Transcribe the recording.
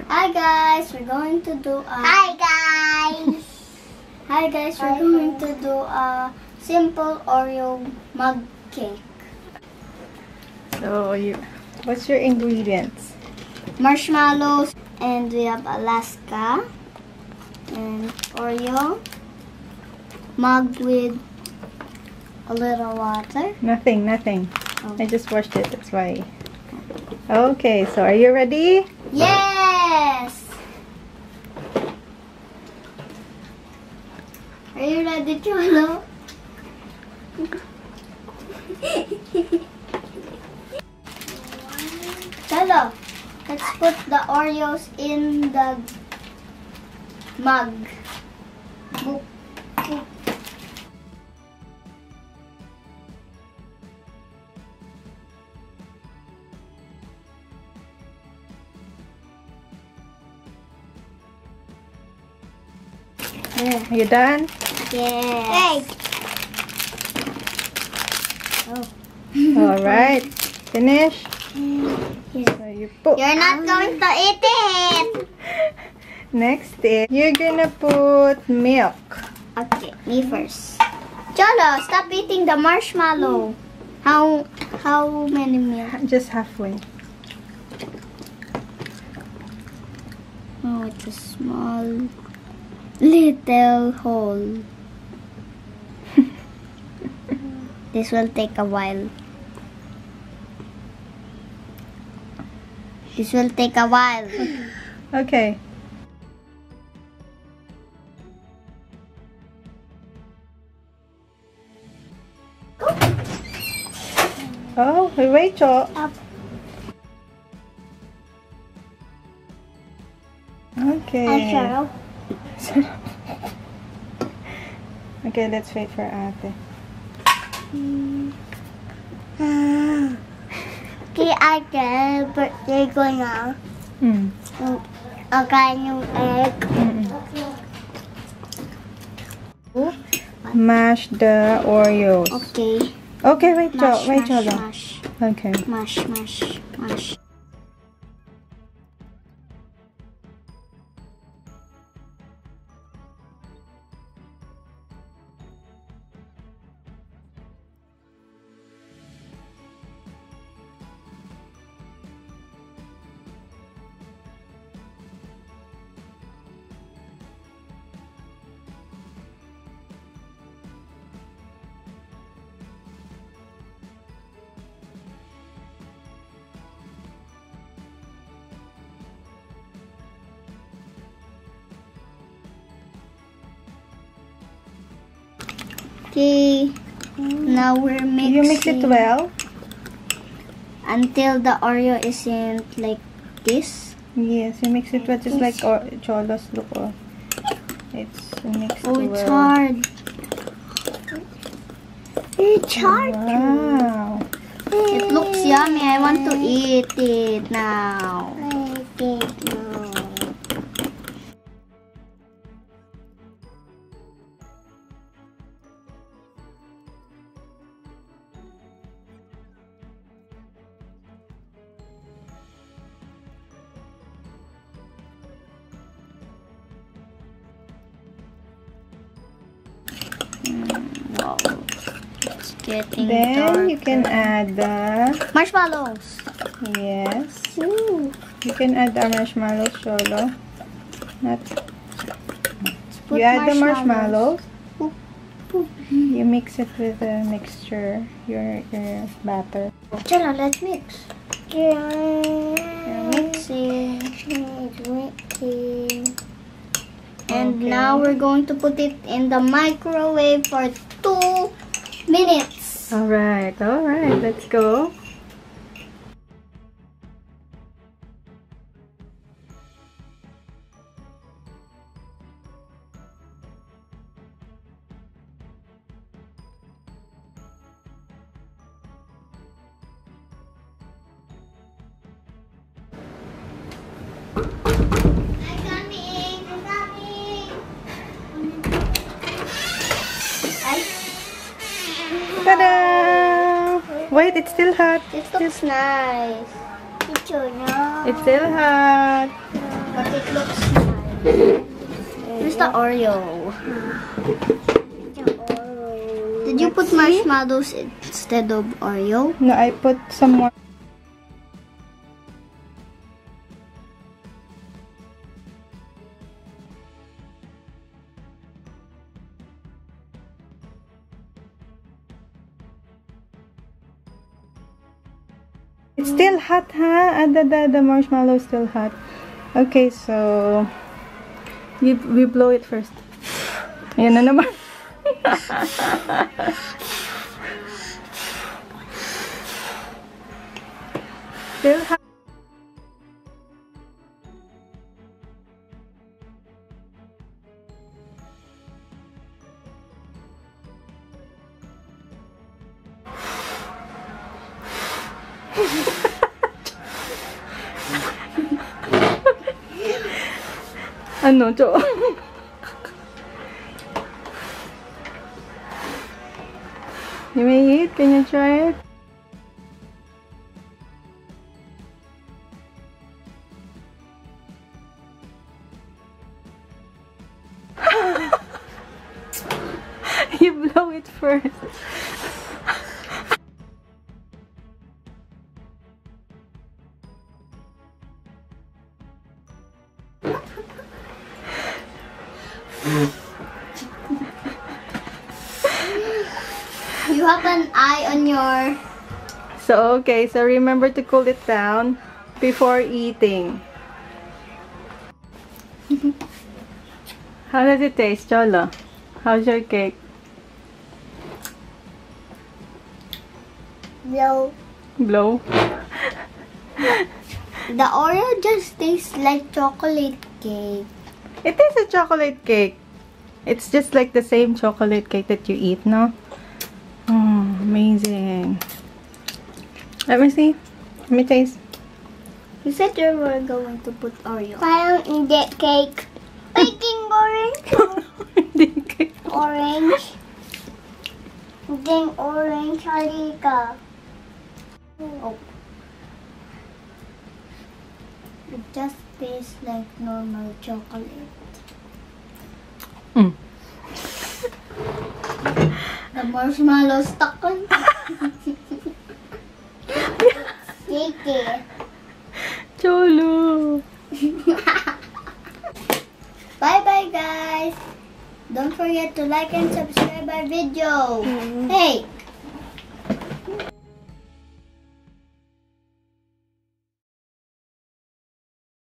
Hi guys, we're going to do a... Hi guys! Hi guys, we're going to do a simple Oreo mug cake. So, what's your ingredients? Marshmallows, and we have Alaska, and Oreo, mug with a little water. Nothing. Oh. I just washed it, that's why. Okay, so are you ready? Yes! Are you ready, Cholo? Cholo, let's put the Oreos in the mug. Boop, boop. Are you done? Yes. Oh. Alright, finish. Here. So you put. You're not going to eat it! Next is, you're gonna put milk. Okay, me first. Cholo, stop eating the marshmallow. How many milk? Just halfway. Oh, it's a small little hole. This will take a while. This will take a while. Okay. Oh, wait, Cho. Up. Okay. Cheryl. Okay, let's wait for Ate. Okay, Ate, birthday ko na. Okay, yung egg. Mash the Oreos. Okay. Okay, wait, Cho. Mash, Wait, mash, Cholo. mash. Okay. Mash, mash, mash. Okay, now we're mixing. You mix it well? Until the Oreo isn't like this. Yes, you mix it well, just like Cholo's look. Oh. It's mixed Oh, well. it's hard. It's hard. Wow. It looks yummy. I want to eat it now. Wow, it's getting Then darker. you can add the Marshmallows. yes. Ooh. You can add the marshmallows, Cholo. Not Put you add the marshmallows. Boop, boop. You mix it with the mixture, your batter. Cholo, let's mix. We're mixing. And Okay. now we're going to put it in the microwave for 2 minutes. Alright, let's go. Ta-da! Wait, it's still hot. It looks nice. It's still hot. but it looks nice. Where's the Oreo? Did you put marshmallows instead of Oreo? No, I put some more. It's still hot, huh? The marshmallow is still hot. Okay, so we blow it first. Ayan na naman. Still hot. Ano, Jo? You may eat? Can you try it? You blow it first. You have an eye on your... So, okay. So, remember to cool it down before eating. How does it taste, Cholo? How's your cake? Blow. Blow? The Oreo just tastes like chocolate cake. It is a chocolate cake. It's just like the same chocolate cake that you eat, no? Oh, amazing. Let me see. Let me taste. You said you were going to put Oreo. Parang hindi cake. Baking orange. Orange. Hindi orange. Halika. Oh. It just tastes like normal chocolate. Mm. The marshmallow stuck on. Sticky. Cholo. Bye bye guys. Don't forget to like and subscribe our video. Hey,